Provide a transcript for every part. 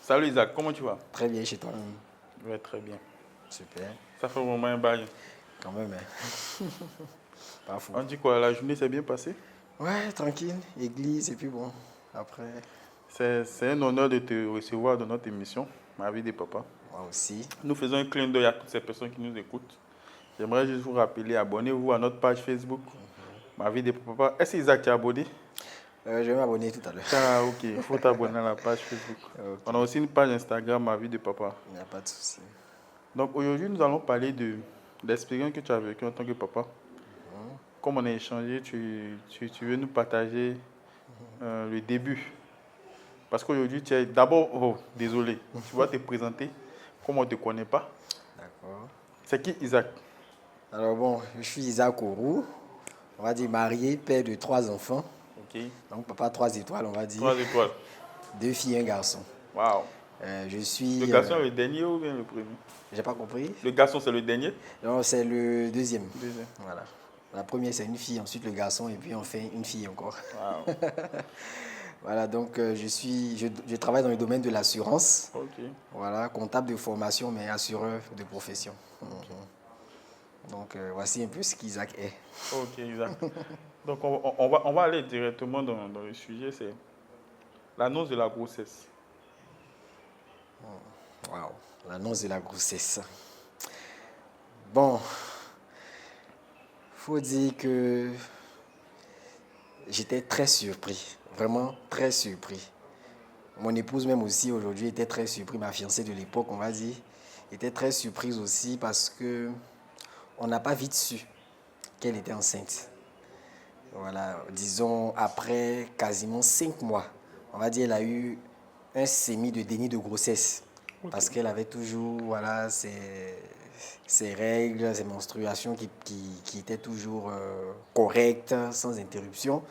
Salut Isaac, comment tu vas? Très bien chez toi-même. Ouais, très bien. Super. Ça fait vraiment un bail. Quand même, hein. Pas fou. On dit quoi, la journée s'est bien passée? Ouais, tranquille. Église, et puis bon. Après, C'est un honneur de te recevoir dans notre émission, Ma vie de papa. moi aussi. Nous faisons un clin d'œil à toutes ces personnes qui nous écoutent. J'aimerais juste vous rappeler, abonnez-vous à notre page Facebook, Ma vie de papa. Est-ce Isaac t'es abonné? Je vais m'abonner tout à l'heure. Ah, ok, il faut t'abonner à la page Facebook. Ok, On a aussi une page Instagram, Ma vie de papa. il n'y a pas de souci. Donc aujourd'hui, nous allons parler de l'expérience que tu as vécue en tant que papa. Comme on a échangé, tu veux nous partager le début. Parce qu'aujourd'hui, tu es d'abord, oh, désolé, tu vas te présenter comme on ne te connaît pas. D'accord. C'est qui Isaac? Alors bon, je suis Isaac Orou. On va dire marié, père de 3 enfants. Ok. Donc papa 3 étoiles, on va dire. 3 étoiles. 2 filles, un garçon. Waouh. Je Le suis... garçon est le dernier ou bien le premier? J'ai pas compris. Le garçon, c'est le dernier? Non, c'est le deuxième. Deuxième. Voilà. La première, c'est une fille, ensuite le garçon, et puis on fait une fille encore. Waouh. Voilà, donc je travaille dans le domaine de l'assurance. Ok. Voilà, comptable de formation, mais assureur de profession. Donc voici un peu ce qu'Isaac est. Ok, Isaac. Donc on va aller directement dans le sujet, c'est l'annonce de la grossesse. Waouh, l'annonce de la grossesse. Bon, faut dire que j'étais très surpris, vraiment très surpris. Mon épouse même aussi aujourd'hui était très surprise, ma fiancée de l'époque, on va dire, était très surprise aussi parce que on n'a pas vite su qu'elle était enceinte. Voilà, disons après quasiment 5 mois, on va dire elle a eu un sémi de déni de grossesse parce qu'elle avait toujours voilà, ses règles, ses menstruations qui étaient toujours correctes, sans interruption.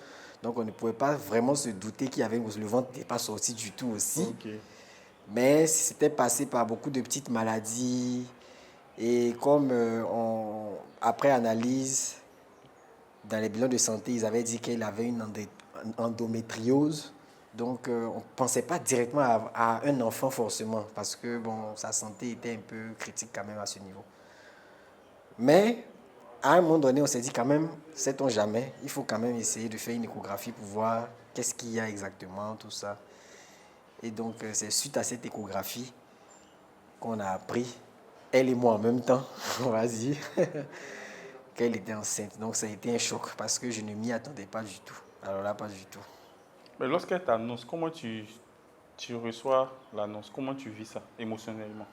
Donc on ne pouvait pas vraiment se douter qu'il y avait le ventre n'était pas sorti du tout aussi. Ok. Mais c'était passé par beaucoup de petites maladies. Et comme après analyse, dans les bilans de santé, ils avaient dit qu'elle avait une endométriose. Donc, on ne pensait pas directement à un enfant forcément, parce que bon, sa santé était un peu critique quand même à ce niveau. Mais, à un moment donné, on s'est dit quand même, sait-on jamais, il faut quand même essayer de faire une échographie pour voir qu'est-ce qu'il y a exactement, tout ça. Et donc, c'est suite à cette échographie qu'on a appris, elle et moi en même temps, on va dire, qu'elle était enceinte. Donc ça a été un choc parce que je ne m'y attendais pas du tout. Alors là, pas du tout. Mais lorsqu'elle t'annonce, comment tu reçois l'annonce? Comment tu vis ça émotionnellement?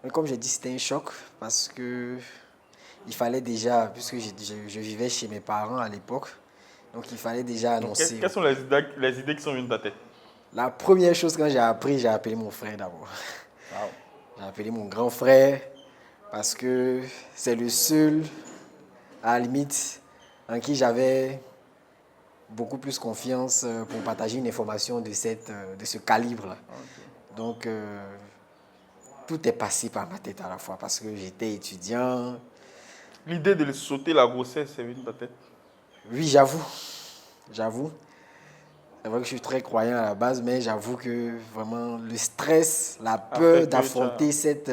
Mais comme j'ai dit, c'était un choc parce que il fallait déjà, puisque je vivais chez mes parents à l'époque, donc il fallait déjà Donc, annoncer. quelles sont les idées qui sont venues dans ta tête? La première chose quand j'ai appris, j'ai appelé mon frère d'abord. Waouh. J'ai appelé mon grand frère parce que c'est le seul, à la limite, en qui j'avais beaucoup plus confiance pour partager une information de ce calibre-là. Ok. Donc, tout est passé par ma tête à la fois parce que j'étais étudiant. L'idée de sauter la grossesse, c'est venu dans ta tête? Oui, j'avoue, j'avoue. C'est vrai que je suis très croyant à la base, mais j'avoue que vraiment le stress, la Après peur que tu as... d'affronter cette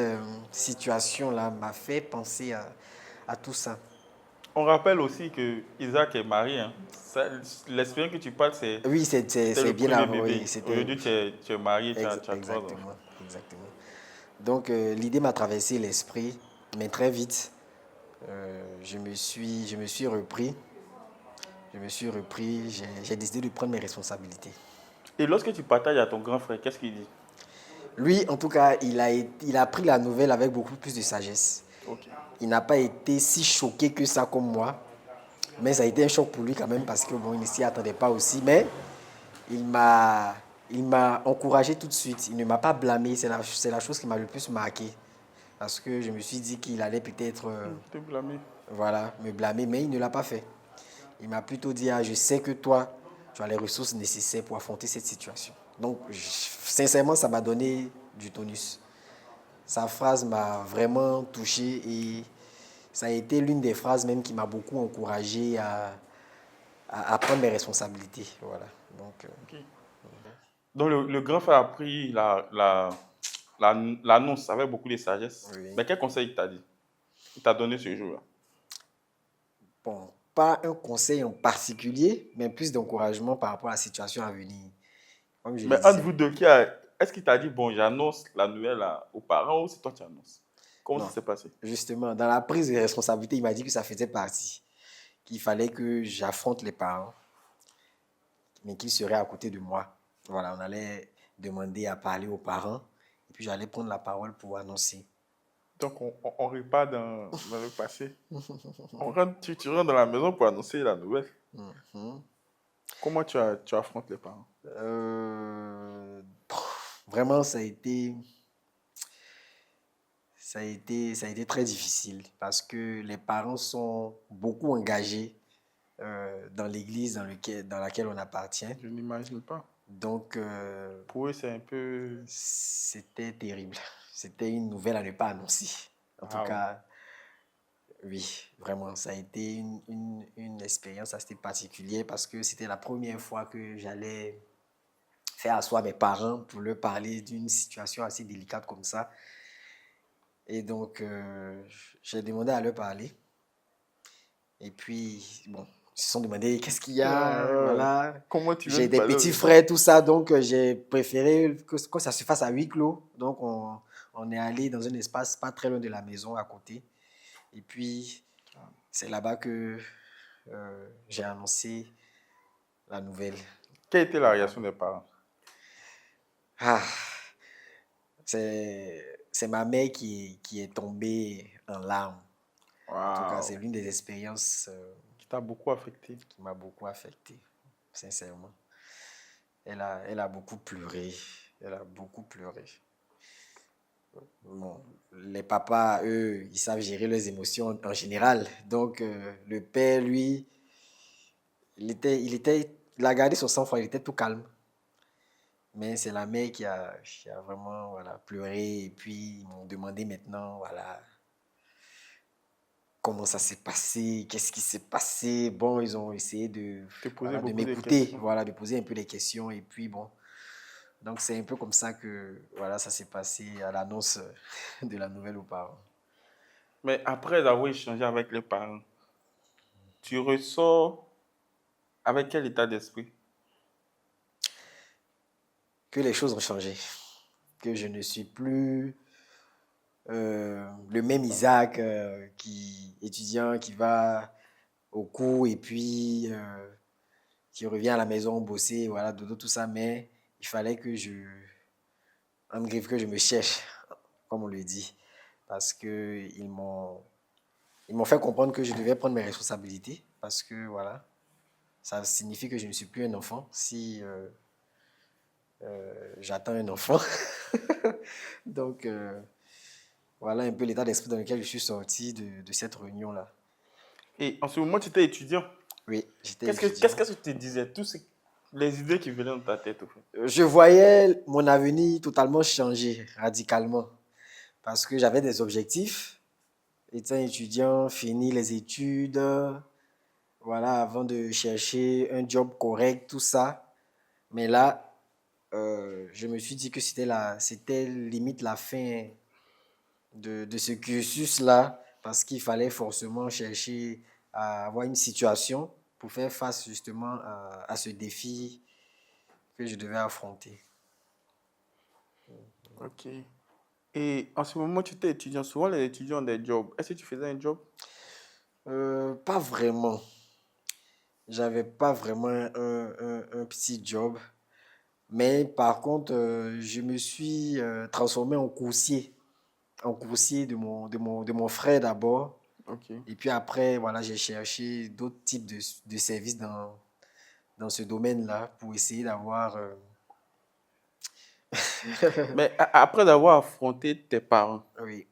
situation-là m'a fait penser à tout ça. On rappelle aussi que Isaac est marié. Hein. L'expérience que tu parles, Oui, c'était c'est le bien premier avant, oui, bébé. c'était Aujourd'hui, tu es marié, tu as 3 enfants. exactement, exactement. Donc, l'idée m'a traversé l'esprit, mais très vite, je me suis repris. J'ai décidé de prendre mes responsabilités. Et lorsque tu partages à ton grand frère, qu'est-ce qu'il dit? Lui, en tout cas, il a pris la nouvelle avec beaucoup plus de sagesse. Ok. Il n'a pas été si choqué que ça comme moi, mais ça a été un choc pour lui quand même parce que bon, il ne s'y attendait pas aussi. Mais il m'a, il m'a encouragé tout de suite. Il ne m'a pas blâmé. C'est la chose qui m'a le plus marqué parce que je me suis dit qu'il allait peut-être, Te blâmer. voilà, me blâmer, mais il ne l'a pas fait. Il m'a plutôt dit, ah, je sais que toi, tu as les ressources nécessaires pour affronter cette situation. Donc, sincèrement, ça m'a donné du tonus. Sa phrase m'a vraiment touché et ça a été l'une des phrases même qui m'a beaucoup encouragé à prendre mes responsabilités. Voilà. Donc, Ok. Donc, le grand frère a pris l'annonce avec beaucoup de sagesse. Oui. Mais quel conseil il t'a dit? Il t'a donné ce jour-là? Bon, pas un conseil en particulier, mais plus d'encouragement par rapport à la situation à venir. Comme je le Mais entre disais. vous deux, est-ce qu'il t'a dit, bon, j'annonce la nouvelle aux parents ou c'est toi qui annonces? Comment ça Non, s'est passé? justement, dans la prise de responsabilité, il m'a dit que ça faisait partie, qu'il fallait que j'affronte les parents, mais qu'ils seraient à côté de moi. Voilà, on allait demander à parler aux parents, et puis j'allais prendre la parole pour annoncer. Donc, on repart dans le passé. Tu rentres dans la maison pour annoncer la nouvelle. Mhm. Comment tu affrontes les parents? Euh, Vraiment, ça a été très difficile parce que les parents sont beaucoup engagés dans l'église dans laquelle on appartient. Je n'imagine pas. Donc, Pour eux, c'est un peu... c'était terrible. C'était une nouvelle à ne pas annoncer. En tout Ah ouais. cas, oui, vraiment, ça a été une expérience assez particulière parce que c'était la première fois que j'allais faire asseoir mes parents pour leur parler d'une situation assez délicate comme ça. Et donc, j'ai demandé à leur parler. Et puis, bon, ils se sont demandé qu'est-ce qu'il y a, Euh, voilà. Comment tu viens J'ai de des parler aux petits gens? frères, tout ça, donc j'ai préféré que ça se fasse à huis clos. Donc, on est allé dans un espace pas très loin de la maison à côté. Et puis, c'est là-bas que j'ai annoncé la nouvelle Quelle était la aux réaction parents. des parents? Ah, c'est ma mère qui est tombée en larmes. En tout cas, c'est Waouh. l'une des expériences Qui t'a beaucoup affecté. qui m'a beaucoup affecté, sincèrement. Elle a beaucoup pleuré. Elle a beaucoup pleuré. Bon, les papas, eux, ils savent gérer leurs émotions en général. Donc, le père, lui, il a gardé son sang-froid, il était tout calme. Mais c'est la mère qui a vraiment voilà, pleuré. Et puis, ils m'ont demandé maintenant, voilà, comment ça s'est passé, qu'est-ce qui s'est passé. Bon, ils ont essayé Te poser voilà, de beaucoup de m'écouter, questions. voilà, de poser un peu des questions. Et puis, bon, donc c'est un peu comme ça que voilà, ça s'est passé à l'annonce de la nouvelle aux parents. Mais après avoir échangé avec les parents, tu ressors avec quel état d'esprit? Que les choses ont changé, que je ne suis plus le même Isaac étudiant qui va au cours et puis qui revient à la maison bosser, voilà, dodo, tout ça, mais il fallait en griffe, que je me cherche, comme on le dit, parce que ils m'ont fait comprendre que je devais prendre mes responsabilités, parce que voilà, ça signifie que je ne suis plus un enfant si j'attends un enfant. Donc, voilà un peu l'état d'esprit dans lequel je suis sorti de cette réunion-là. Et en ce moment, tu étais étudiant. Oui, j'étais Qu'est-ce étudiant. que tu te disais? Les idées qui venaient dans ta tête, au fait. Je voyais mon avenir totalement changer radicalement parce que j'avais des objectifs. Étant étudiant, finir les études, voilà, avant de chercher un job correct, tout ça. Mais là, je me suis dit que c'était limite la fin de ce cursus-là parce qu'il fallait forcément chercher à avoir une situation pour faire face justement à ce défi que je devais affronter. Ok. Et en ce moment, tu étais étudiant. Souvent, les étudiants ont des jobs. Est-ce que tu faisais un job? Pas vraiment. J'avais pas vraiment un petit job. Mais par contre, je me suis transformé en coursier de mon frère d'abord. Ok. Et puis après, voilà, j'ai cherché d'autres types de services dans ce domaine-là pour essayer d'avoir... Mais après avoir affronté tes parents, Oui.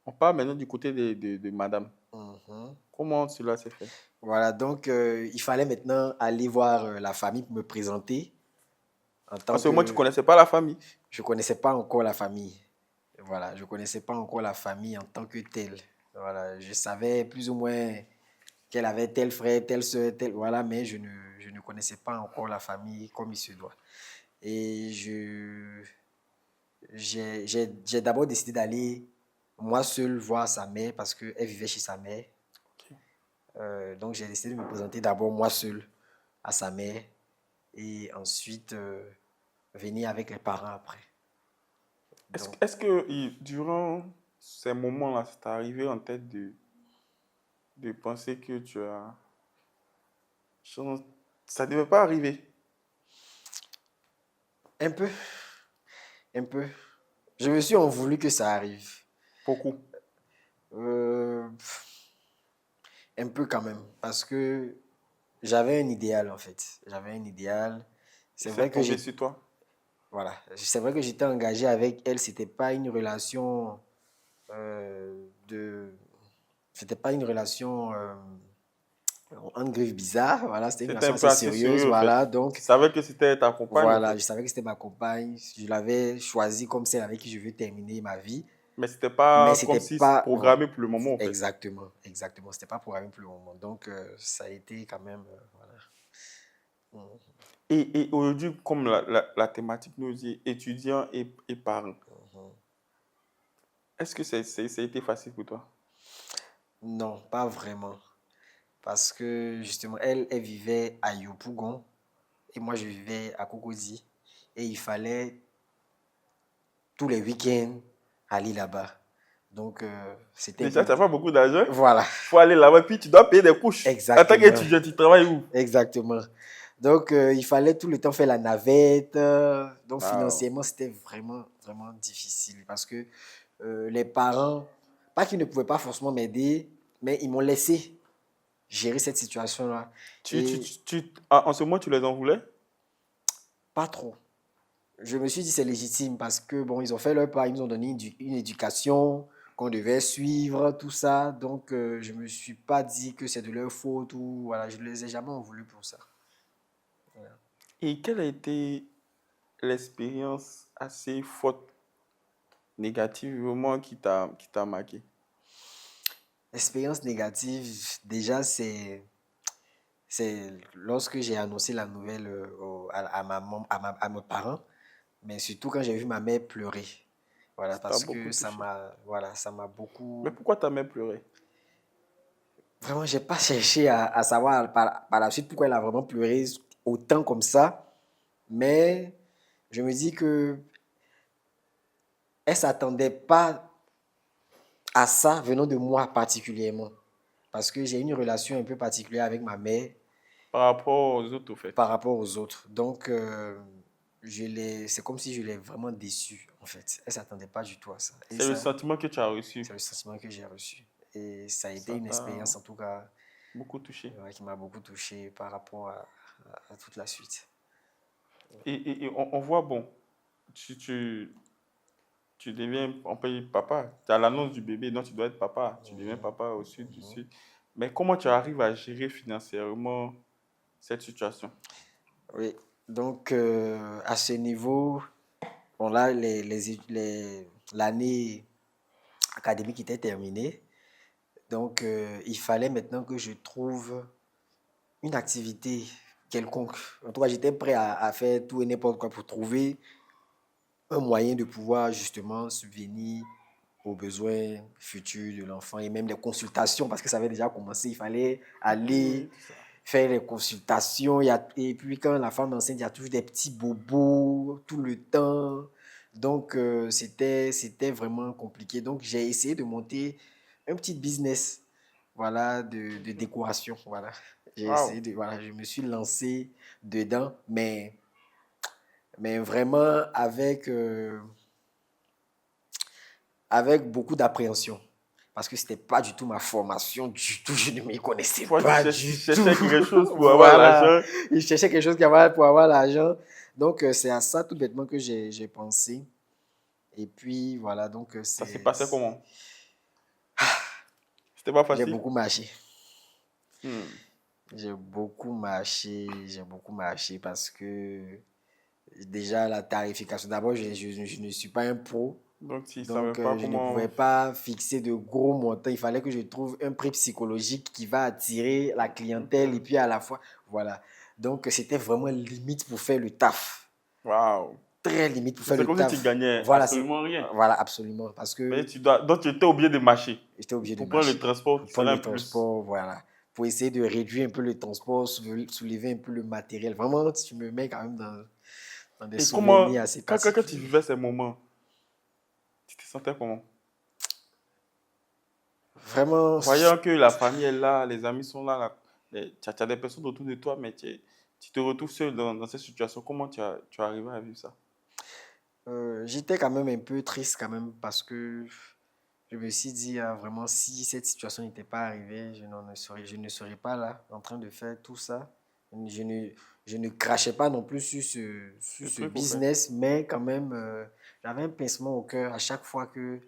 on parle maintenant du côté de madame. Mhm. Comment cela s'est fait? Voilà, donc il fallait maintenant aller voir la famille pour me présenter en En tant ce moment, tu ne que... connaissais pas la famille. Je ne connaissais pas encore la famille. Voilà, je ne connaissais pas encore la famille en tant que telle. Voilà, je savais plus ou moins qu'elle avait tel frère, telle soeur, tel, voilà, mais je ne connaissais pas encore la famille comme il se doit. Et j'ai d'abord décidé d'aller moi seul voir sa mère parce qu'elle vivait chez sa mère. Ok. Donc j'ai décidé de me présenter d'abord moi seul à sa mère et ensuite venir avec les parents après. Donc, Est-ce que durant ces moments-là, ça t'est arrivé en tête de penser que tu as... genre, ça ne devait pas arriver. un peu, un peu. Je me suis en voulu que ça arrive. Beaucoup. Euh, un peu quand même, parce que j'avais un idéal en fait. J'avais un idéal. Et C'est c'est vrai que tombé sur toi. voilà, c'est vrai que j'étais engagé avec elle. C'était pas une relation de, c'était pas une relation en griffe bizarre. Voilà, c'était une C'était un relation peu assez assez sérieuse. sérieux, en fait. Voilà, Tu donc savais que c'était ta compagne, en voilà, je fait. savais que c'était ma compagne. Je l'avais choisie comme celle avec qui je veux terminer ma vie. Mais c'était Mais pas comme c'était si c'était pas, voilà, programmé pour le moment, en fait. exactement, exactement. C'était pas pour un plus le moment. Donc, ça a été quand même, voilà. Mm, Et aujourd'hui, comme la thématique nous dit, étudiants et parents, mhm. est-ce que ça a été facile pour toi? Non, pas vraiment. Parce que justement, elle vivait à Yopougon et moi, je vivais à Cocody. Et il fallait tous les week-ends aller là-bas. Donc, c'était un Déjà, peu... tu n'as pas beaucoup d'argent. Voilà, Il faut aller là-bas, puis tu dois payer des couches. En tant exactement, qu'étudiant, tu travailles où? exactement. Donc, il fallait tout le temps faire la navette. Donc, Waouh. financièrement, c'était vraiment, vraiment difficile parce que les parents, pas qu'ils ne pouvaient pas forcément m'aider, mais ils m'ont laissé gérer cette situation-là. Et En ce moment, tu les en voulais? pas trop. Je me suis dit c'est légitime parce que bon, ils ont fait leur part, ils nous ont donné une éducation qu'on devait suivre, tout ça. Donc, je me suis pas dit que c'est de leur faute ou voilà, je ne les ai jamais en voulu pour ça. Voilà. Et quelle a été l'expérience assez forte, négative, vraiment, qui t'a marqué? Expérience négative, déjà, c'est lorsque j'ai annoncé la nouvelle à à mes parents, mais surtout quand j'ai vu ma mère pleurer. Voilà, Ça t'a parce beaucoup que touché. voilà, ça m'a Mais beaucoup. pourquoi ta mère pleurait? Vraiment, j'ai pas cherché à savoir par la suite pourquoi elle a vraiment pleuré autant comme ça, mais je me dis que elle s'attendait pas à ça venant de moi particulièrement, parce que j'ai une relation un peu particulière avec ma mère Par rapport aux autres, au fait. par rapport aux autres. Donc, c'est comme si je l'ai vraiment déçue, en fait. Elle s'attendait pas du tout à ça. Et C'est le ça, sentiment que tu as reçu. c'est le sentiment que j'ai reçu. Et ça a été Ça une t'a expérience, en tout cas, beaucoup touché. ouais, qui m'a beaucoup touché par rapport à toute la suite. Et on voit, bon, tu deviens, on peut dire papa. Tu as l'annonce du bébé, donc tu dois être papa. Tu deviens Mhm, papa au sud du mhm. sud. Mais comment tu arrives à gérer financièrement cette situation? Oui, donc à ce niveau, bon là, l'année académique était terminée. Donc il fallait maintenant que je trouve une activité quelconque. En tout cas, j'étais prêt à faire tout et n'importe quoi pour trouver un moyen de pouvoir justement subvenir aux besoins futurs de l'enfant et même les consultations parce que ça avait déjà commencé. Il fallait aller Oui, tout ça. faire les consultations. Et puis quand la femme est enceinte, il y a toujours des petits bobos tout le temps. Donc, c'était vraiment compliqué. Donc, j'ai essayé de monter un petit business, voilà, de décoration, voilà. J'ai Waouh. essayé voilà, je me suis lancé dedans, mais vraiment avec beaucoup d'appréhension. Parce que c'était pas du tout ma formation, du tout, je ne m'y connaissais Toi, tu pas tu du tout. cherchais quelque chose pour avoir Voilà, l'argent. je cherchais quelque chose pour avoir l'argent. Donc, c'est à ça tout bêtement que j'ai pensé. Et puis, voilà, donc Ça s'est passé c'est... comment? C'était pas J'ai facile? beaucoup marché. Hmm. J'ai beaucoup marché parce que déjà la tarification, d'abord, je ne suis pas un pro. Donc, tu ne savais Donc, pas je ne pouvais comment... pas fixer de gros montants. Il fallait que je trouve un prix psychologique qui va attirer la clientèle et puis à la fois, voilà. Donc, c'était vraiment limite pour faire le taf. Waouh. Très limite pour faire C'est le comme si taf. tu gagnais Voilà, absolument rien. voilà, absolument. Parce que Mais donc tu étais obligé de marcher. j'étais obligé de Pour prendre le marcher. transport Pour qui prendre serait le un plus. transport, voilà. Pour essayer de réduire un peu le transport, soulever un peu le matériel. Vraiment, tu me mets quand même dans des Et comment, souvenirs assez quand tu particuliers. vivais ces moments, tu te sentais comment? Vraiment, Voyant que la famille est là, les amis sont là, tu as des personnes autour de toi, mais tu te retrouves seul dans cette situation. Comment tu as arrivé à vivre ça? j'étais quand même un peu triste quand même parce que je me suis dit, ah, vraiment, si cette situation n'était pas arrivée, je ne serais pas là en train de faire tout ça. Je ne, je ne crachais pas non plus sur Ce ce truc, au fait, business, mais quand même, j'avais un pincement au cœur à chaque fois que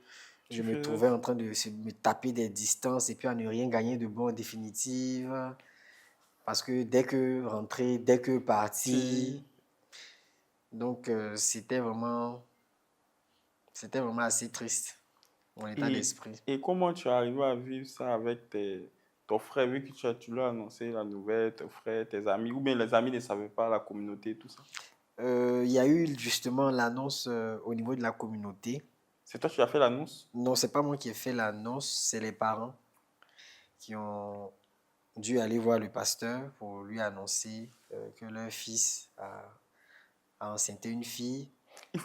je tu me faisais. trouvais en train de me taper des distances et puis à ne rien gagner de bon en définitive. Parce que dès que rentré, dès que Tu, parti, donc c'était vraiment assez triste, mon état et, d'esprit. et comment tu es arrivé à vivre ça avec ton frère, vu que tu l'as annoncé la nouvelle, ton frère, tes amis, ou bien les amis ne savaient pas, la communauté, tout ça? Il y a eu justement l'annonce au niveau de la communauté. C'est toi qui as fait l'annonce? Non, c'est pas moi qui ai fait l'annonce, c'est les parents qui ont dû aller voir le pasteur pour lui annoncer que leur fils a enceinté une fille.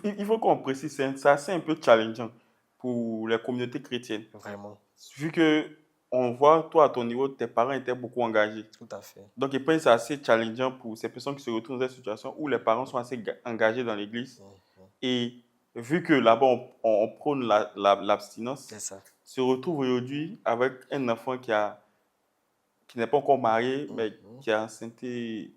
Il faut qu'on précise, c'est assez un peu challengeant pour les communautés chrétiennes. Vraiment, Vu que on voit, toi, à ton niveau, tes parents étaient beaucoup engagés. tout à fait. Donc, je pense que c'est assez challengeant pour ces personnes qui se retrouvent dans cette situation où les parents sont assez engagés dans l'église. Mhm. Et vu que là-bas, on prône l'abstinence, C'est ça. se retrouve aujourd'hui avec un enfant qui n'est pas encore marié, mais Mhm. qui a enceinté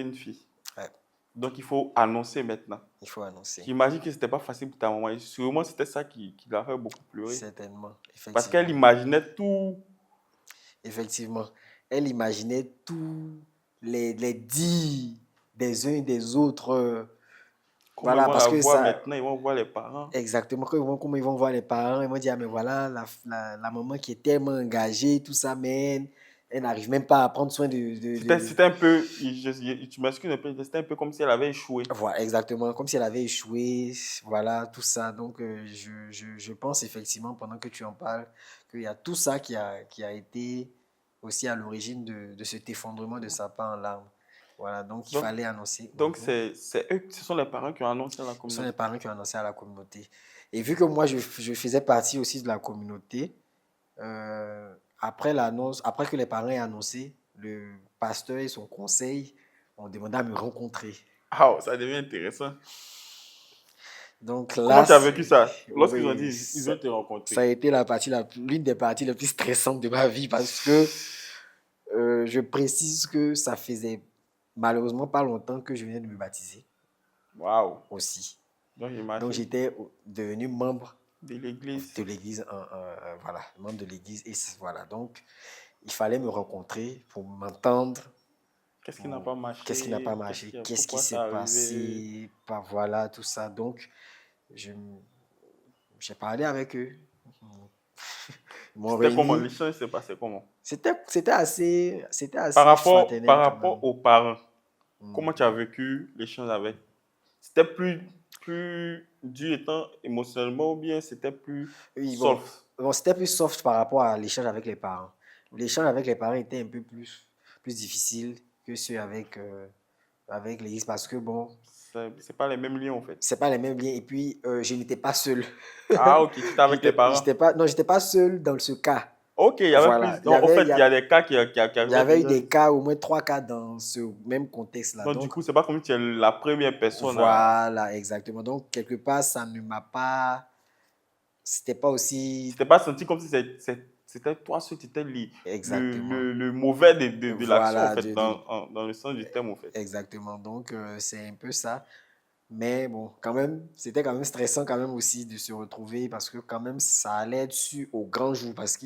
une fille. Ouais, Donc, il faut annoncer maintenant. il faut annoncer. J'imagine que ce n'était pas facile pour ta maman. Et sûrement, c'était ça qui l'a fait beaucoup pleurer. Certainement, Parce qu'elle effectivement. imaginait tout. Effectivement. Elle imaginait tous les dits des uns et des autres. Comment ils Voilà, vont parce la que voir ça, maintenant, ils vont voir les parents. exactement, comment ils vont voir les parents, ils vont dire, ah, mais voilà, la maman qui est tellement engagée, tout ça, mais elle n'arrive même pas à prendre soin C'était un peu, tu m'excuses un peu, c'était un peu comme si elle avait échoué. Voilà, exactement, comme si elle avait échoué, voilà, tout ça. Donc, je pense effectivement, pendant que tu en parles, qu'il y a tout ça qui a été aussi à l'origine de cet effondrement de sa part en larmes. Voilà, donc il Donc, fallait annoncer. donc Mhm. c'est eux, ce sont les parents qui ont annoncé à la Ce sont les communauté. parents qui ont annoncé à la communauté. Et vu que moi, je faisais partie aussi de la communauté, après l'annonce, après que les parents aient annoncé, le pasteur et son conseil ont demandé à me rencontrer. Ah, ça devient intéressant. Donc Comment là, tu as vécu ça? Lorsqu'ils ont oui, dit, ils veulent te ça rencontrer. a été l'une des parties les plus stressantes de ma vie parce que je précise que ça faisait malheureusement pas longtemps que je venais de me baptiser Waouh. aussi. Donc, Donc j'imagine. j'étais devenu membre De l'église. de l'église, voilà, membre de l'église et voilà. Donc il fallait me rencontrer pour m'entendre. Qu'est-ce qui n'a pas Qu'est-ce qui n'a pas marché? marché? Qu'est-ce qui Pourquoi s'est ça arrivé? passé? Pas voilà, tout ça. Donc, je, j'ai parlé avec eux. Ils m'ont C'était comment? réuni. L'échange s'est passé comment? C'était assez Par fraternel quand rapport même. aux parents, comment tu as Mhm. vécu l'échange avec? C'était plus dur étant émotionnellement ou bien c'était plus Oui, soft? bon, c'était plus soft par rapport à l'échange avec les parents. L'échange avec les parents était un peu plus difficile que ceux avec l'église parce que bon, C'est pas les mêmes liens en fait. c'est pas les mêmes liens. Et puis, je n'étais pas seul. Ah, ok, tu étais avec les parents. Non, j'étais pas seul dans ce cas. Ok, il y avait Voilà. plus. Donc, en fait, il y a des cas qui Il y arrivaient avait eu déjà. des cas, au moins trois cas dans ce même contexte-là. Donc, du Donc, coup, c'est pas comme si tu es la première personne à. voilà, exactement. Donc, quelque part, ça ne m'a pas. C'était pas Tu aussi. t'es pas senti comme si c'était toi seul, tu étais Exactement. le mauvais de l'action, en Voilà, fait, dans le sens du terme, en fait. exactement. Donc, c'est un peu ça. Mais bon, quand même, c'était quand même stressant quand même aussi de se retrouver parce que quand même, ça allait dessus au grand jour parce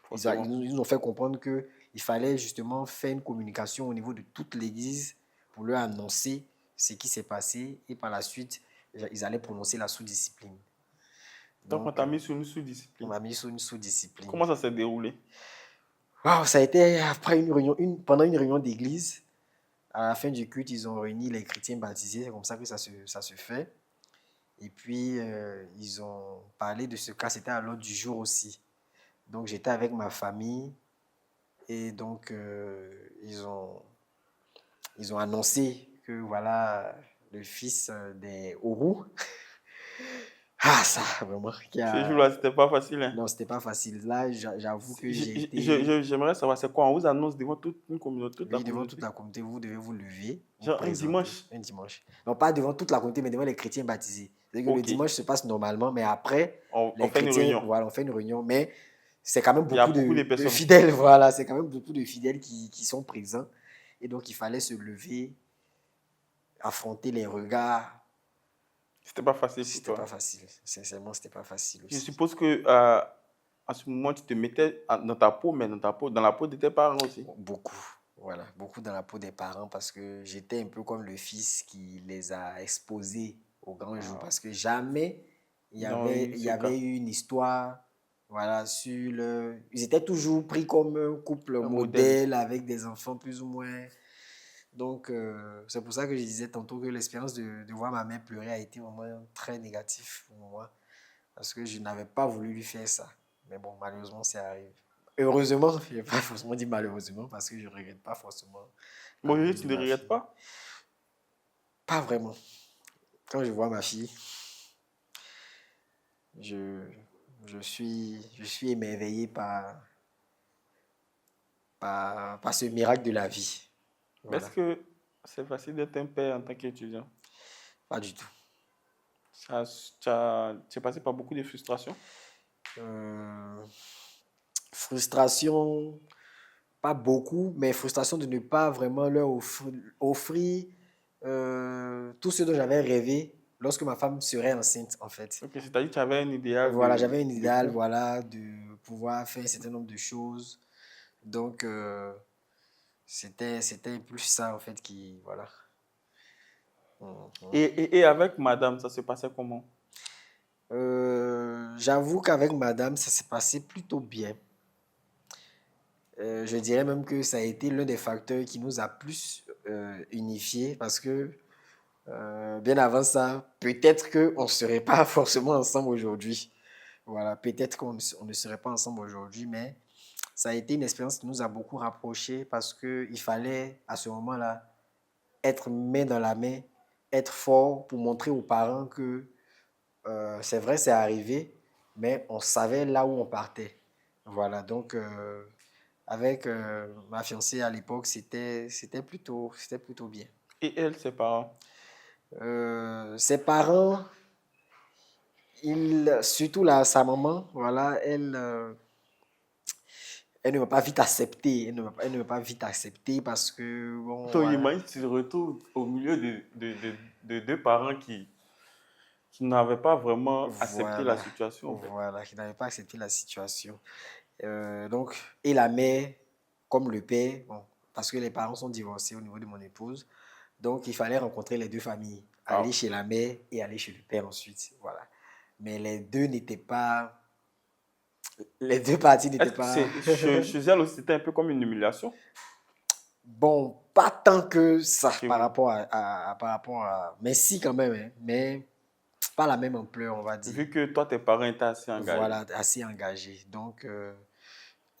Forcément. ils nous ont fait comprendre que il fallait justement faire une communication au niveau de toute l'église pour leur annoncer ce qui s'est passé et par la suite, ils allaient prononcer la sous-discipline. Donc, on Donc, t'a mis sur une on sous-discipline. m'a mis sur une sous-discipline. Comment ça s'est déroulé? Waouh, ça a été après une réunion, pendant une réunion d'église. À la fin du culte, ils ont réuni les chrétiens baptisés. C'est comme ça que ça se fait. Et puis, ils ont parlé de ce cas. C'était à l'ordre du jour aussi. Donc, j'étais avec ma famille. Et donc, ils ont annoncé que voilà, le fils des Ourou. Ah, ça, vraiment. Ce jour-là, c'était pas facile, hein. Non, c'était pas facile. Là, j'avoue que j'ai été. J'aimerais savoir, c'est quoi? On vous annonce devant toute une communauté, toute la Oui, devant toute communauté. la communauté, vous devez vous lever, vous Genre un présenter dimanche. un dimanche. Non, pas devant toute la communauté, mais devant les chrétiens baptisés. C'est-à-dire que le Ok. dimanche se passe normalement, mais après, On les fait une chrétiens, réunion. voilà, on fait une réunion, mais c'est quand même Il y a beaucoup beaucoup de de personnes. fidèles, voilà, c'est quand même beaucoup de fidèles qui sont présents. Et donc, il fallait se lever, affronter les regards. C'était pas facile pour C'était pas toi. facile. Sincèrement, c'était pas facile Je aussi. suppose que à ce moment, tu te mettais dans ta peau, mais dans la peau de tes parents aussi. Beaucoup, voilà, beaucoup dans la peau des parents parce que j'étais un peu comme le fils qui les a exposés au grand jour Ah, parce que jamais ils ont eu il y ce cas. avait eu une histoire, voilà, sur le... Ils étaient toujours pris comme un couple Un modèle. modèle avec des enfants plus ou moins. Donc, c'est pour ça que je disais tantôt que l'expérience de voir ma mère pleurer a été vraiment très négative pour moi parce que je n'avais pas voulu lui faire ça. Mais bon, malheureusement, c'est arrivé. Heureusement, je n'ai pas forcément dit malheureusement parce que je ne regrette pas forcément la Bon, mort tu de ne ma regrettes fille. pas? Pas vraiment. Quand je vois ma fille, je, je suis émerveillé par ce miracle de la vie. Mais est-ce Voilà, que c'est facile d'être un père en tant qu'étudiant? pas du tout. Tu es passé par beaucoup de frustrations? Euh, frustration, pas beaucoup, mais frustration de ne pas vraiment leur offrir tout ce dont j'avais rêvé lorsque ma femme serait enceinte, en fait. Ok, c'est-à-dire que tu avais un idéal Voilà, j'avais un de idéal, couple. voilà, de pouvoir faire un certain nombre de choses. Donc, c'était plus ça, en fait, qui, voilà. Mhm. Et avec madame, ça se passait comment? J'avoue qu'avec madame, ça s'est passé plutôt bien. Je dirais même que ça a été l'un des facteurs qui nous a plus unifiés parce que bien avant ça, peut-être qu'on ne serait pas forcément ensemble aujourd'hui. Voilà, peut-être on ne serait pas ensemble aujourd'hui, mais ça a été une expérience qui nous a beaucoup rapprochés parce qu'il fallait à ce moment-là être main dans la main, être fort pour montrer aux parents que c'est vrai, c'est arrivé, mais on savait là où on partait. Voilà, donc avec ma fiancée à l'époque, c'était plutôt bien. Et elle, ses parents? Ses parents, surtout là, sa maman, voilà, elle ne m'a pas vite accepté. Elle ne m'a pas vite accepté parce que, bon, Donc, voilà. imagine, tu te retrouves au milieu de deux parents qui n'avaient pas vraiment accepté la Voilà. situation, en fait. Voilà, qui n'avait pas accepté la situation. Donc, et la mère, comme le père, bon, parce que les parents sont divorcés au niveau de mon épouse, donc il fallait rencontrer les deux familles, aller Ah. chez la mère et aller chez le père ensuite. Voilà. Mais les deux n'étaient pas, les deux parties n'étaient Est-ce que pas. chez elle aussi, c'était un peu comme une humiliation? Bon, pas tant que ça Chez par vous? rapport par rapport à. Mais si, quand même, hein, mais pas la même ampleur, on va dire. Vu que toi, tes parents étaient assez engagés. Voilà, assez engagé. Donc,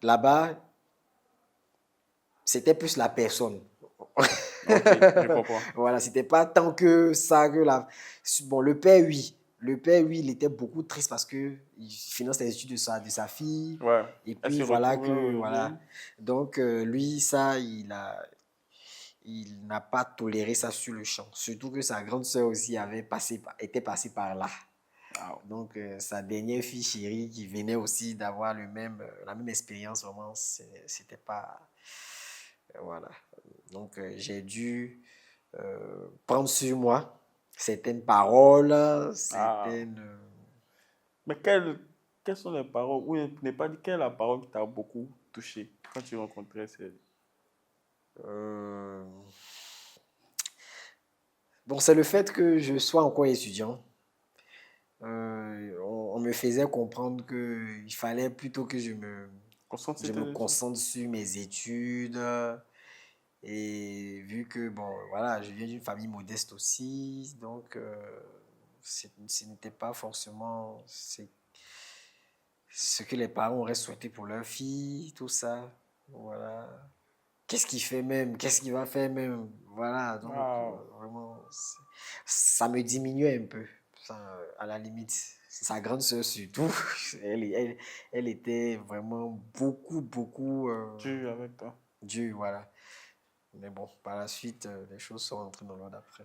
là-bas, c'était plus la personne. Ok, je comprends. Voilà, c'était pas tant que ça que la. Bon, le père, oui. Le père, oui, il était beaucoup triste parce que il finance les études de sa fille. Ouais. Et Elle puis, se voilà retrouvait que, heureuse. voilà. Donc, lui, ça, il n'a pas toléré ça sur le champ. Surtout que sa grande sœur aussi était passée par là. Ah. Donc, sa dernière fille chérie qui venait aussi d'avoir la même expérience, vraiment, c'était pas. Voilà. Donc, j'ai dû prendre sur moi certaines paroles, Ah. certaines. Mais quelles sont les paroles, ou n'est pas dit, quelle est la parole qui t'a beaucoup touché quand tu rencontrais ces... Euh, Bon, c'est le fait que je sois encore étudiant. On me faisait comprendre qu'il fallait plutôt que Concentre je sur tes me études. concentre sur mes études Et vu que, bon, voilà, je viens d'une famille modeste aussi, donc ce n'était pas forcément ce que les parents auraient souhaité pour leur fille, tout ça. Voilà. Qu'est-ce qu'il fait même? Qu'est-ce qu'il va faire même? Voilà, donc Waouh. vraiment, ça me diminuait un peu. Ça, à la limite, sa grande sœur surtout, elle était vraiment beaucoup Tu es avec toi. dure, voilà. Mais bon, par la suite, les choses sont entrées dans l'ordre après.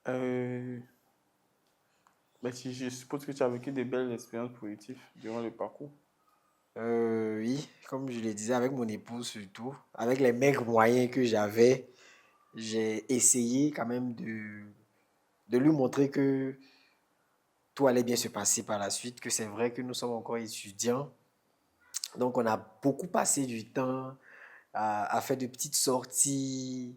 Euh, mais si, je suppose que tu as vécu des belles expériences positives durant le parcours. Oui, comme je le disais, avec mon épouse surtout, avec les maigres moyens que j'avais, j'ai essayé quand même de lui montrer que tout allait bien se passer par la suite, que c'est vrai que nous sommes encore étudiants. Donc, on a beaucoup passé du temps à faire de petites sorties,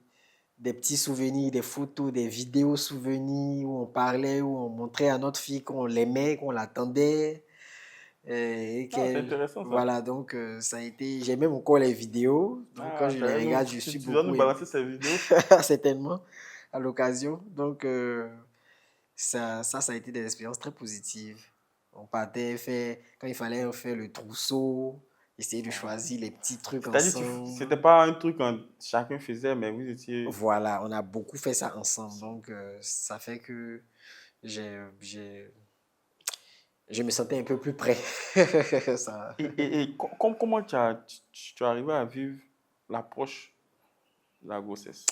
des petits souvenirs, des photos, des vidéos souvenirs où on parlait, où on montrait à notre fille qu'on l'aimait, qu'on l'attendait. Et Ah, c'est qu'elle, intéressant ça. voilà, donc ça a été, j'ai même encore les vidéos. Donc, quand Ah, je les regarde, je suis tu dois nous beaucoup balancer ces vidéos. certainement à l'occasion. Donc, ça a été des expériences très positives. On partait faire, quand il fallait faire le trousseau, essayer de choisir les petits trucs C'est-à-dire, ensemble. c'était pas un truc que chacun faisait, mais vous étiez. Voilà, on a beaucoup fait ça ensemble. Donc, ça fait que j'ai, j'ai, je me sentais un peu plus près. Ça, Comment tu es arrivé à vivre l'approche de la grossesse?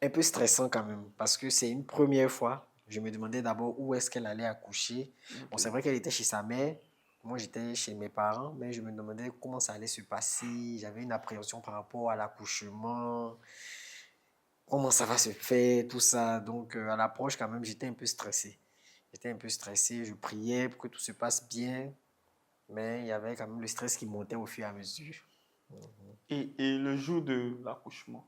un peu stressant quand même, parce que c'est une première fois. Je me demandais d'abord où est-ce qu'elle allait accoucher. Bon, Ok. c'est vrai qu'elle était chez sa mère. Moi, j'étais chez mes parents, mais je me demandais comment ça allait se passer. J'avais une appréhension par rapport à l'accouchement, comment ça va se faire, tout ça. Donc, à l'approche, quand même, j'étais un peu stressé. J'étais un peu stressé, je priais pour que tout se passe bien, mais il y avait quand même le stress qui montait au fur et à mesure. Et le jour de l'accouchement?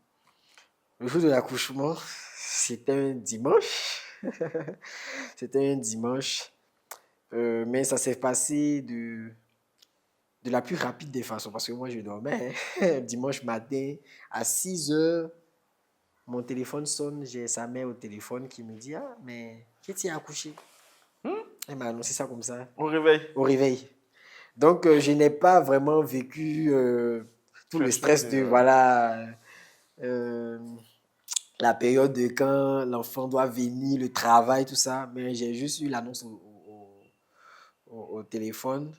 Le jour de l'accouchement, c'était un dimanche. C'était un dimanche. Mais ça s'est passé de la plus rapide des façons parce que moi je dormais dimanche matin à 6 heures. Mon téléphone sonne, j'ai sa mère au téléphone qui me dit: Ah, mais qui t'y a accouché? Elle m'a annoncé ça comme ça, Au réveil? au réveil. Donc je n'ai pas vraiment vécu tout le Le choc stress de. de voilà, euh, la période de quand l'enfant doit venir, le travail, tout ça. Mais j'ai juste eu l'annonce au téléphone.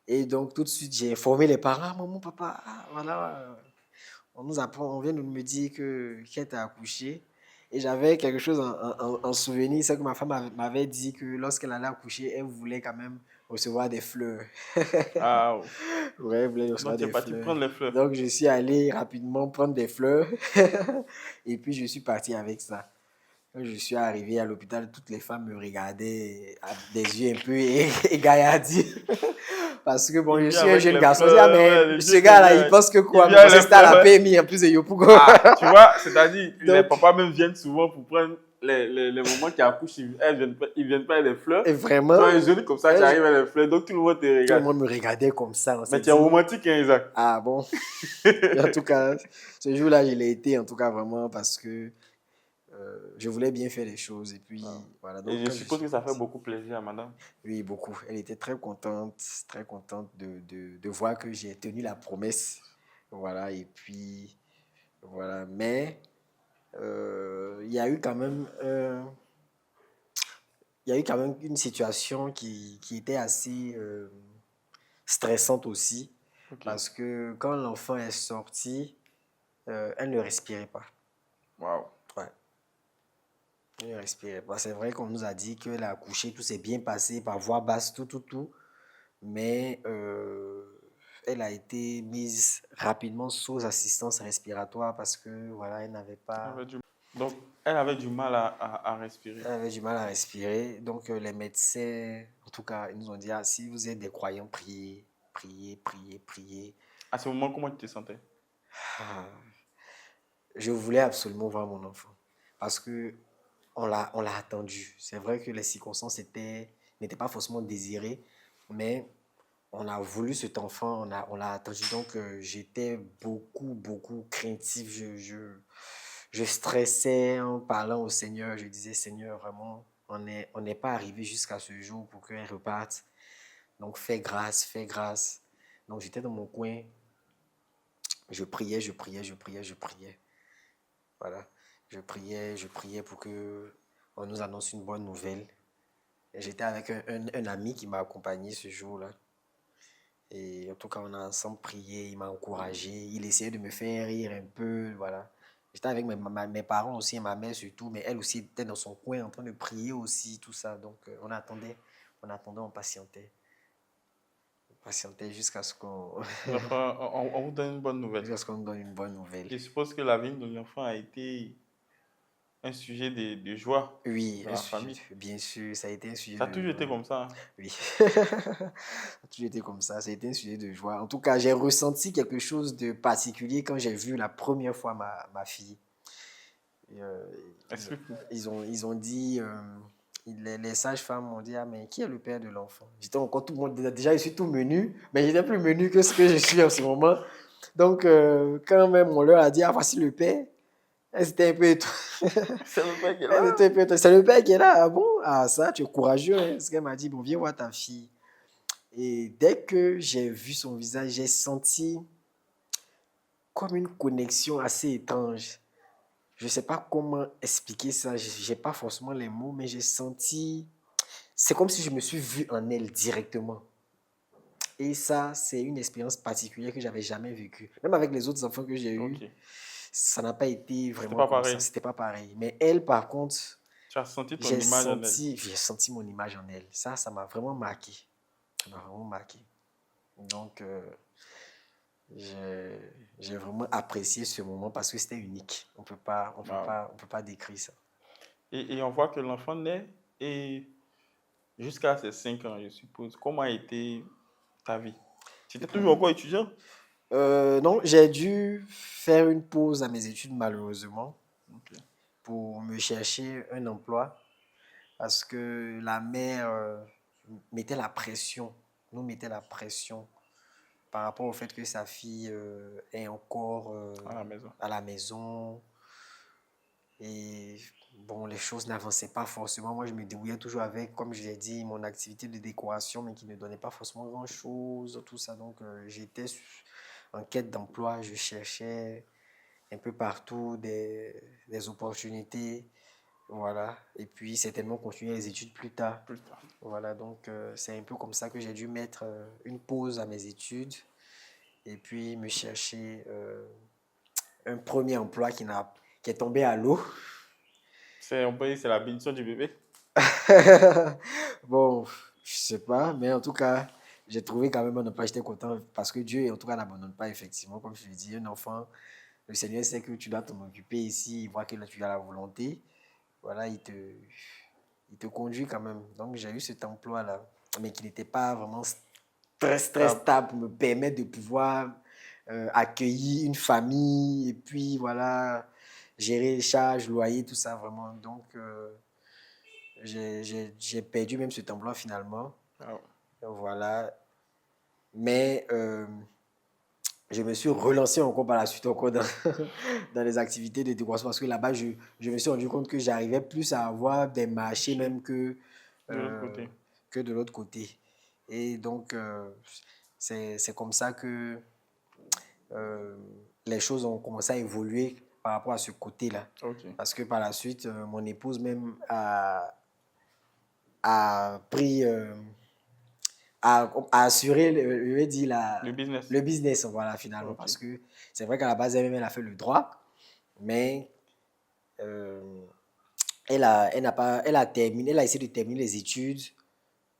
Et donc, tout de suite, j'ai informé les parents: Ah, maman, papa, ah, voilà, on nous apprend, on vient de me dire que qu'elle t'a accouché. Et j'avais quelque chose en souvenir, c'est que ma femme m'avait dit que lorsqu'elle allait accoucher, elle voulait quand même recevoir des fleurs. Ah, oh. Ouais, elle voulait Donc recevoir tu es des parti fleurs. prendre les fleurs. Donc, je suis allé rapidement prendre des fleurs. Et puis, je suis parti avec ça. Quand je suis arrivé à l'hôpital, toutes les femmes me regardaient avec des yeux un peu égaillardis. Parce que bon, Il je vient suis un avec jeune les garçon. Je dis: Ah, fleurs, mais ouais, les ce jeux sont gars-là, il bien. pense que Il quoi? Mais vient bon, avec c'est les ça à la fleurs, ouais. PMI, en plus de Yopougo. Ah, tu vois, c'est-à-dire, les Donc, papas même viennent souvent pour prendre les moments qui accouchent. Ils viennent pas avec des fleurs. et vraiment, Toi, es joli comme ça, tu arrives avec les fleurs, donc tout le monde te tout le regarde. monde me regardait comme ça. On Mais s'est tu es dit: romantique, hein, Isaac? Ah bon. En tout cas, ce jour-là, je l'ai été, en tout cas, vraiment, parce que je voulais bien faire les choses. Et Ah. puis, voilà. Et Donc, je quand je suppose suis que ça fait parti. beaucoup plaisir à madame. Oui, beaucoup. Elle était très contente de voir que j'ai tenu la promesse. Voilà, et puis, voilà. Mais il y a eu quand même, il y a eu quand même une situation qui était assez stressante aussi. Ok. Parce que quand l'enfant est sorti, elle ne respirait pas. Waouh. Ouais, elle ne respirait pas. C'est vrai qu'on nous a dit qu'elle a accouché, tout s'est bien passé par voie basse, tout. Mais elle a été mise rapidement sous assistance respiratoire parce que voilà, Elle avait Donc, elle avait du mal à respirer. elle avait du mal à respirer. Donc les médecins, en tout cas, ils nous ont dit: Ah, si vous êtes des croyants, priez, priez, priez, priez. À ce moment, comment tu te sentais? Ah, je voulais absolument voir mon enfant parce que on l'a attendu. C'est vrai que les circonstances n'étaient pas forcément désirées, mais on a voulu cet enfant, on l'a attendu. Donc, j'étais beaucoup craintif. Je stressais en parlant au Seigneur. Je disais, Seigneur, vraiment, on n'est pas arrivé jusqu'à ce jour pour qu'elle reparte. Donc, fais grâce, fais grâce. Donc, j'étais dans mon coin. Je priais. Voilà. Je priais pour que on nous annonce une bonne nouvelle. Et j'étais avec un ami qui m'a accompagné ce jour-là. Et en tout cas, on a ensemble prié, il m'a encouragé, il essayait de me faire rire un peu, voilà. J'étais avec mes parents aussi, et ma mère surtout, mais elle aussi était dans son coin en train de prier aussi, tout ça. Donc, on patientait jusqu'à ce qu'on L'enfant, on vous donne une bonne nouvelle. jusqu'à ce qu'on nous donne une bonne nouvelle. Je suppose que la venue de l'enfant a été un sujet de joie Oui, dans un la sujet, famille. bien sûr, ça a été un sujet Ça a de toujours été joie. comme ça, hein. Oui, ça a toujours été comme ça a été un sujet de joie. En tout cas, j'ai ressenti quelque chose de particulier quand j'ai vu la première fois ma fille. Et, ils, Explique-nous. ils ont dit, les sages-femmes m'ont dit, ah, mais qui est le père de l'enfant? J'étais encore tout le monde, déjà je suis tout menu, mais j'étais plus menu que ce que je suis en ce moment. Donc, quand même on leur a dit, ah, voici le père, elles étaient un peu C'est le mec qui est elles là. étaient un peu étonnées. C'est le père qui est là, ah bon? Ah, ça, tu es courageux, hein? Parce qu'elle m'a dit, bon, viens voir ta fille. Et dès que j'ai vu son visage, j'ai senti comme une connexion assez étrange. Je ne sais pas comment expliquer ça, je n'ai pas forcément les mots, mais j'ai senti, c'est comme si je me suis vu en elle directement. Et ça, c'est une expérience particulière que j'avais jamais vécue. Même avec les autres enfants que j'ai eus, Ok. ça n'a pas été C'était vraiment pas comme ça, pareil. c'était pas pareil. Mais elle, par contre, Tu as senti ton image en elle. j'ai senti mon image en elle. Ça m'a vraiment marqué. Ça m'a vraiment marqué. Donc, j'ai j'ai vraiment apprécié ce moment parce que c'était unique. Waouh. On peut pas décrire ça. Et on voit que l'enfant naît et jusqu'à ses 5 ans, je suppose. Comment a été ta vie? Tu étais toujours encore étudiant? Non, j'ai dû faire une pause à mes études malheureusement Ok. pour me chercher un emploi parce que la mère mettait la pression, nous mettait la pression par rapport au fait que sa fille est encore À la maison. à la maison et bon, les choses n'avançaient pas forcément. Moi, je me débrouillais toujours avec, comme je l'ai dit, mon activité de décoration, mais qui ne donnait pas forcément grand-chose, tout ça. Donc, j'étais en quête d'emploi, je cherchais un peu partout des opportunités. Voilà. Et puis, certainement continuer les études plus tard. Plus tard. Voilà. Donc, c'est un peu comme ça que j'ai dû mettre une pause à mes études et puis me chercher un premier emploi qui est tombé à l'eau. On peut dire que c'est la bénédiction du bébé. Bon, je sais pas, mais en tout cas, j'ai trouvé quand même un emploi, j'étais content parce que Dieu, en tout cas, n'abandonne pas effectivement. Comme je l'ai dit, un enfant, le Seigneur sait que tu dois t'en occuper ici, il voit que là, tu as la volonté. Voilà, il te conduit quand même. Donc, j'ai eu cet emploi-là, mais qui n'était pas vraiment très Stable. stable pour me permettre de pouvoir accueillir une famille et puis voilà, gérer les charges, loyer, tout ça vraiment. Donc, j'ai perdu même cet emploi finalement. Ah ouais. Voilà. Mais je me suis relancé encore par la suite encore dans, dans les activités de décoration parce que là-bas, je me suis rendu compte que j'arrivais plus à avoir des marchés même De l'autre euh, côté. que de l'autre côté. Et donc, c'est comme ça que euh, les choses ont commencé à évoluer par rapport à ce côté-là. Ok. Parce que par la suite, mon épouse même a pris, a assuré, je vais dire, Le business. le business, voilà, finalement. Ok. Parce que c'est vrai qu'à la base, elle-même, elle a fait le droit, mais euh, elle n'a pas, elle a essayé de terminer les études,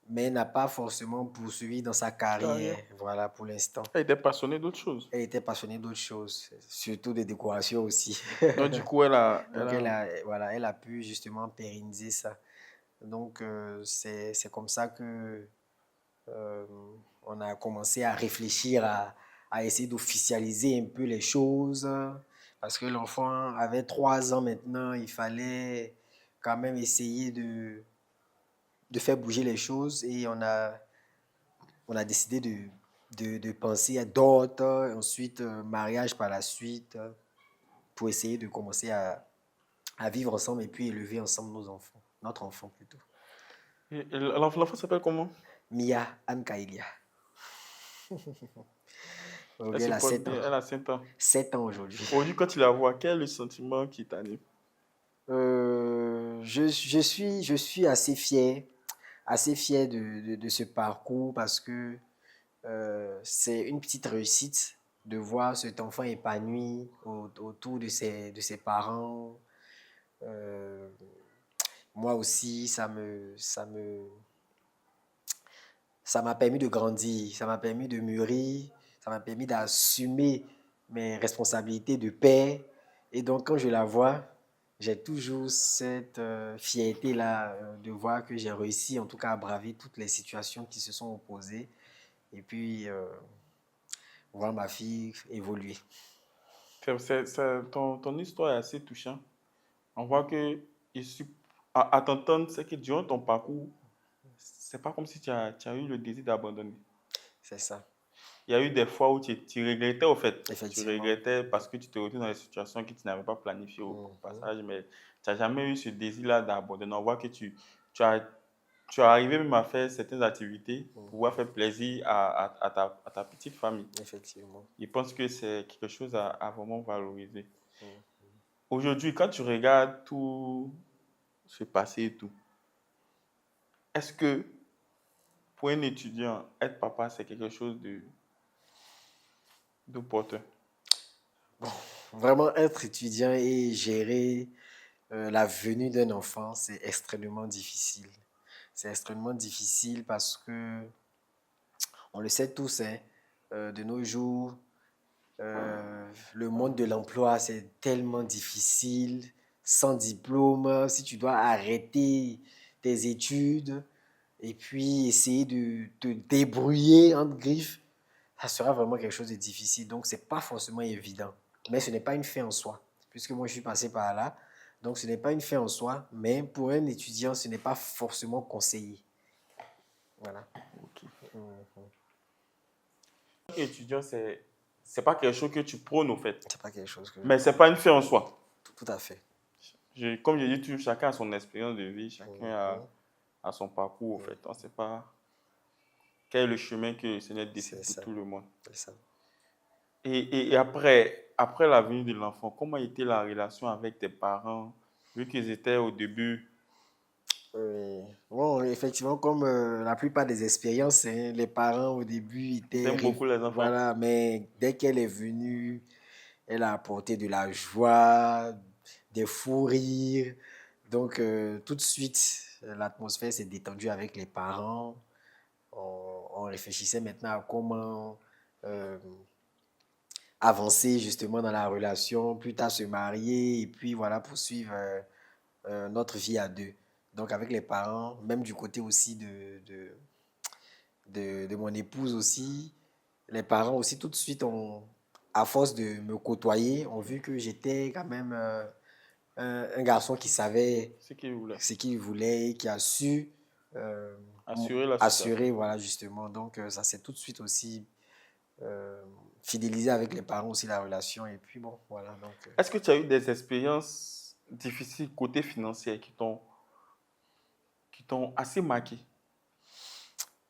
mais n'a pas forcément poursuivi dans sa carrière, Carrière. voilà, pour l'instant. Elle était passionnée d'autres choses. Elle était passionnée d'autres choses, surtout des décorations aussi. Donc, du coup, elle a, Donc, voilà, elle a pu justement pérenniser ça. Donc, c'est comme ça que euh, on a commencé à réfléchir, à essayer d'officialiser un peu les choses. Parce que l'enfant avait 3 ans maintenant, il fallait quand même essayer de faire bouger les choses. Et on a décidé de penser à d'autres, ensuite mariage par la suite, pour essayer de commencer à vivre ensemble et puis élever ensemble nos enfants, notre enfant plutôt. Et l'enfant s'appelle comment? Mia Anne Kaelia. Elle Aujourd'hui, se elle a porte 7 ans. bien, elle a 5 ans. 7 ans aujourd'hui. Aujourd'hui, quand tu la vois, quel est le sentiment qui t'anime? Je suis assez fier de ce parcours parce que c'est une petite réussite de voir cet enfant épanoui autour de ses parents. Euh, Moi aussi, ça m'a permis de grandir, ça m'a permis de mûrir, ça m'a permis d'assumer mes responsabilités de père. Et donc, quand je la vois, j'ai toujours cette fierté-là de voir que j'ai réussi, en tout cas, à braver toutes les situations qui se sont opposées. Et puis, voir ma fille évoluer. Ton histoire est assez touchante. On voit que, issu- à t'entendre, c'est que durant ton parcours, c'est pas comme si tu as eu le désir d'abandonner. C'est ça, Il y a eu des fois où tu regrettais, au fait. Tu effectivement. regrettais parce que tu te retrouvais dans des situations que tu n'avais pas planifiées au Mhm. passage, mais tu n'as jamais eu ce désir-là d'abandonner. On voit que tu as, tu es arrivé même à faire certaines activités pour pouvoir faire plaisir à ta petite famille. Effectivement. Je pense que c'est quelque chose à vraiment valoriser. Mhm. Aujourd'hui, quand tu regardes tout ce passé et tout, est-ce que pour un étudiant, être papa, c'est quelque chose d'opportun? Vraiment, être étudiant et gérer la venue d'un enfant, c'est extrêmement difficile. C'est extrêmement difficile parce que, on le sait tous, hein, de nos jours, le monde de l'emploi, c'est tellement difficile. Sans diplôme, si tu dois arrêter tes études et puis essayer de te débrouiller, entre griffes, ça sera vraiment quelque chose de difficile. Donc, c'est pas forcément évident. Mais ce n'est pas une fin en soi, puisque moi, je suis passé par là. Donc, ce n'est pas une fin en soi, mais pour un étudiant, ce n'est pas forcément conseillé. Voilà. Ok. Mhm. Étudiant, c'est pas quelque chose que tu prônes, au fait. C'est pas quelque chose que je Mais c'est prends. pas une fin en soi. Tout à fait. Comme je dis toujours, chacun a son expérience de vie, chacun Mhm. a son parcours, au fait. On ne sait pas quel est le chemin que le Seigneur décide C'est pour ça. tout le monde. C'est ça. Et après la venue de l'enfant, comment était la relation avec tes parents, vu qu'ils étaient au début? Oui. Bon, effectivement, comme la plupart des expériences, hein, les parents au début Ils étaient... aiment beaucoup les enfants. Voilà, mais dès qu'elle est venue, elle a apporté de la joie, des fous rires. Donc, tout de suite, l'atmosphère s'est détendue avec les parents. On réfléchissait maintenant à comment euh, avancer justement dans la relation, plus tard se marier et puis voilà, poursuivre notre vie à deux. Donc, avec les parents, même du côté aussi de mon épouse aussi, les parents aussi, tout de suite, à force de me côtoyer, ont vu que j'étais quand même un garçon qui savait Ce qu'ils voulaient. ce qu'il voulait et qui a su euh, Assurer la situation. assurer, voilà, justement. Donc, ça s'est tout de suite aussi euh, fidélisé avec les parents aussi la relation. Et puis, bon, voilà. Donc, Est-ce que tu as eu des expériences difficiles côté financier qui t'ont assez marqué?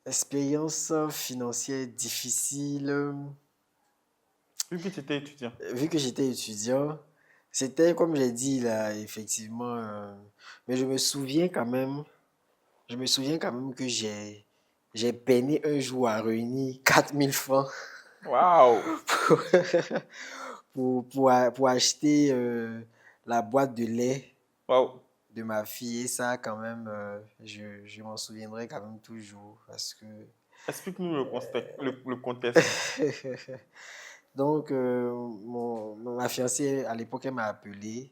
expérience financière difficile. Vu que tu étais étudiant. Vu que j'étais étudiant, c'était comme j'ai dit là, effectivement. Mais je me souviens quand même que j'ai peiné un jour à réunir 4 000 francs Waouh! pour, pour acheter la boîte de lait Waouh! de ma fille. Et ça, quand même, je m'en souviendrai quand même toujours parce que Explique-nous le contexte. donc, ma fiancée, à l'époque, elle m'a appelé.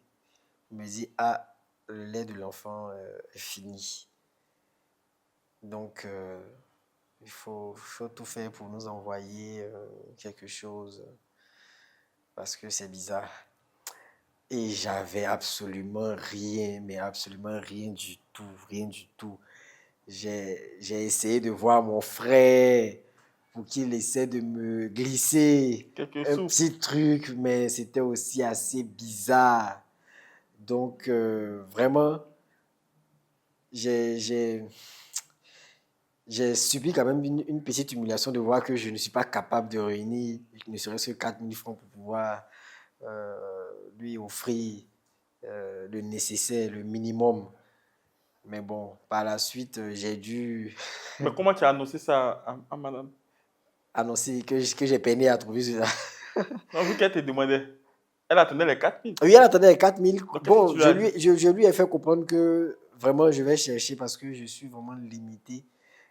Elle me dit, ah, le lait de l'enfant est fini. Donc, faut tout faire pour nous envoyer quelque chose parce que c'est bizarre. Et j'avais absolument rien, mais absolument rien du tout, rien du tout. J'ai essayé de voir mon frère. pour qu'il essaie de me glisser Quelques un sous. petit truc, mais c'était aussi assez bizarre. Donc, vraiment, j'ai, j'ai, j'ai subi quand même une petite humiliation de voir que je ne suis pas capable de réunir ne serait-ce que 4 000 francs pour pouvoir lui offrir le nécessaire, le minimum. Mais bon, par la suite, j'ai dû Mais comment tu as annoncé ça à madame? annoncer que j'ai peiné à trouver cela. Non, vu qu'elle te demandait, elle attendait les 4 000. Oui, elle attendait les 4 000. Donc, qu'est-ce que Bon, tu lui as dit? je lui ai fait comprendre que vraiment, je vais chercher parce que je suis vraiment limité.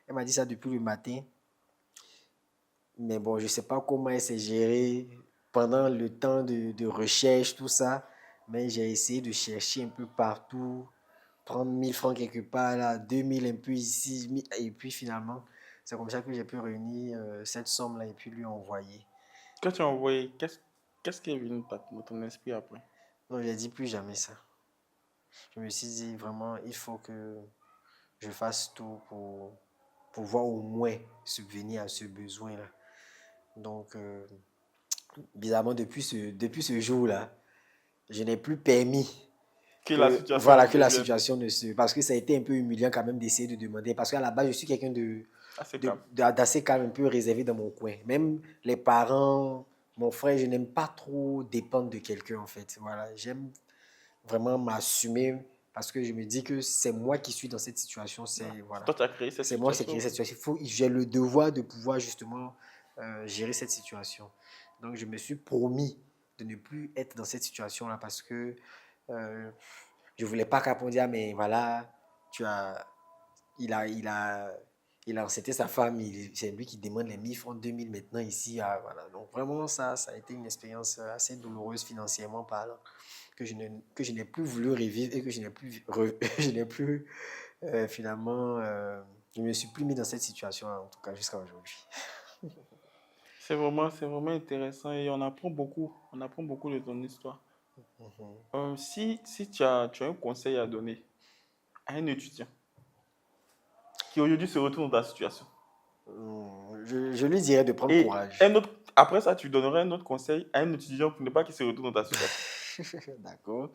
Elle m'a dit ça depuis le matin. Mais bon, je ne sais pas comment elle s'est gérée pendant le temps de recherche, tout ça. Mais j'ai essayé de chercher un peu partout, prendre 1 000 francs quelque part, là, 2 000 un peu ici. Et puis finalement, c'est comme ça que j'ai pu réunir cette somme-là et puis lui envoyer. Quand tu as envoyé, qu'est-ce qui est venu dans ton esprit après? Non, j'ai dit plus jamais ça. Je me suis dit vraiment, il faut que je fasse tout pour pouvoir au moins subvenir à ce besoin-là. Donc, bizarrement, depuis ce jour-là, je n'ai plus permis Que la situation voilà, que la devienne situation ne se... Parce que ça a été un peu humiliant quand même d'essayer de demander. Parce qu'à la base, je suis quelqu'un assez calme. d'assez calme, un peu réservé dans mon coin. Même les parents, mon frère, je n'aime pas trop dépendre de quelqu'un, en fait. Voilà, j'aime vraiment m'assumer parce que je me dis que c'est moi qui suis dans cette situation. C'est Voilà, toi qui as créé cette c'est moi qui ai situation créé cette aussi. situation. J'ai le devoir de pouvoir justement gérer cette situation. Donc, je me suis promis de ne plus être dans cette situation-là parce que euh, je ne voulais pas qu'on dise, ah, mais voilà, tu as, il a, il a, il a enceinté sa femme, c'est lui qui demande les 1 000 francs, 2 000 maintenant ici. Ah, voilà. Donc, vraiment, ça a été une expérience assez douloureuse financièrement parlant que je n'ai plus voulu revivre et que je n'ai plus, je n'ai plus finalement, je ne me suis plus mis dans cette situation, en tout cas jusqu'à aujourd'hui. C'est vraiment intéressant et on apprend beaucoup de ton histoire. Si tu as un conseil à donner à un étudiant qui aujourd'hui se retrouve dans ta situation, Je lui dirais de prendre et courage. après ça, tu donnerais un autre conseil à un étudiant pour ne pas qu'il se retrouve dans ta situation. D'accord.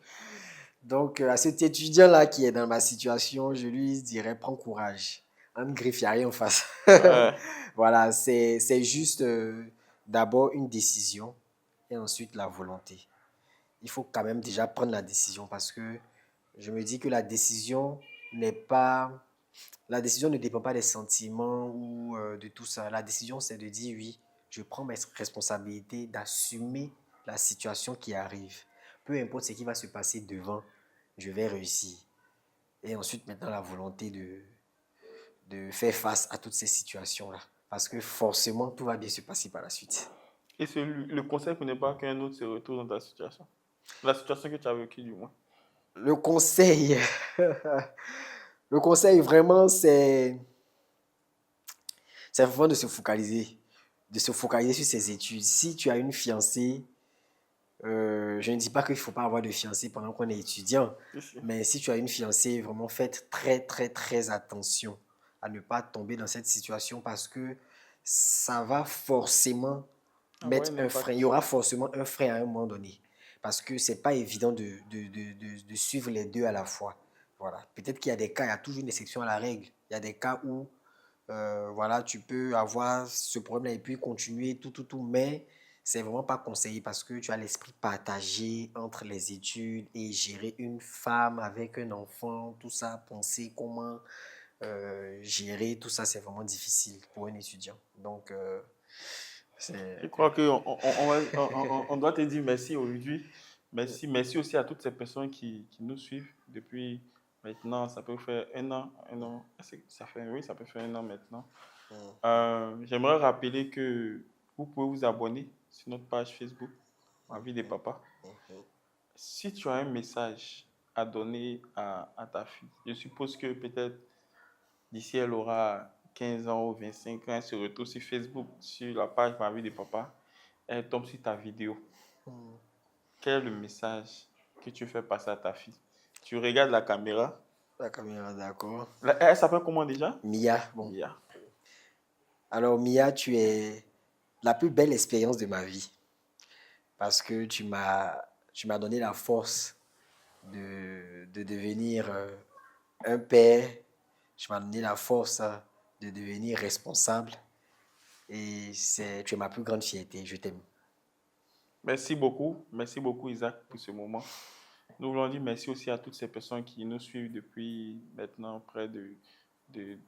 Donc, à cet étudiant-là qui est dans ma situation, je lui dirais prends courage. Un griffe, il n'y a rien en face. Ouais. Voilà, c'est juste d'abord une décision et ensuite la volonté. Il faut quand même déjà prendre la décision parce que je me dis que n'est pas, la décision ne dépend pas des sentiments ou de tout ça. La décision, c'est de dire oui, je prends mes responsabilités, d'assumer la situation qui arrive. Peu importe ce qui va se passer devant, je vais réussir. Et ensuite, maintenant, la volonté de faire face à toutes ces situations-là. Parce que forcément, tout va bien se passer par la suite. Et le conseil pour ne pas qu'un autre se retrouve dans ta situation. La situation que tu as vécue, du moins. Le conseil, le conseil vraiment, c'est vraiment de se focaliser sur ses études. Si tu as une fiancée, je ne dis pas qu'il ne faut pas avoir de fiancée pendant qu'on est étudiant, Ici. mais si tu as une fiancée, vraiment faites très, très, très attention à ne pas tomber dans cette situation parce que ça va forcément Avoir mettre un un frein. Il y impact. aura forcément un frein à un moment donné parce que c'est pas évident de suivre les deux à la fois. Voilà. Peut-être qu'il y a des cas, il y a toujours une exception à la règle. Il y a des cas où voilà, tu peux avoir ce problème et puis continuer tout, mais c'est vraiment pas conseillé parce que tu as l'esprit partagé entre les études et gérer une femme avec un enfant, tout ça, penser comment gérer tout ça, c'est vraiment difficile pour un étudiant. Donc, Je c'est... crois qu'on doit te dire merci aujourd'hui. Merci aussi à toutes ces personnes qui nous suivent depuis maintenant. Ça peut faire un an. Oui, ça peut faire un an maintenant. J'aimerais rappeler que vous pouvez vous abonner sur notre page Facebook, Ma vie des papas. Si tu as un message à donner à ta fille, je suppose que peut-être d'ici elle aura 15 ans ou 25 ans, elle se retrouve sur Facebook, sur la page Ma vie des papas, elle tombe sur ta vidéo. Quel est le message que tu fais passer à ta fille? Tu regardes la caméra. La caméra, d'accord. Elle s'appelle comment déjà? Mia, bon. Mia. Alors, Mia, tu es la plus belle expérience de ma vie parce que tu m'as donné la force de devenir un père. Tu m'as donné la force de devenir responsable. Et tu es ma plus grande fierté. Je t'aime. merci beaucoup Isaac pour ce moment. Nous voulons dire merci aussi à toutes ces personnes qui nous suivent depuis maintenant près de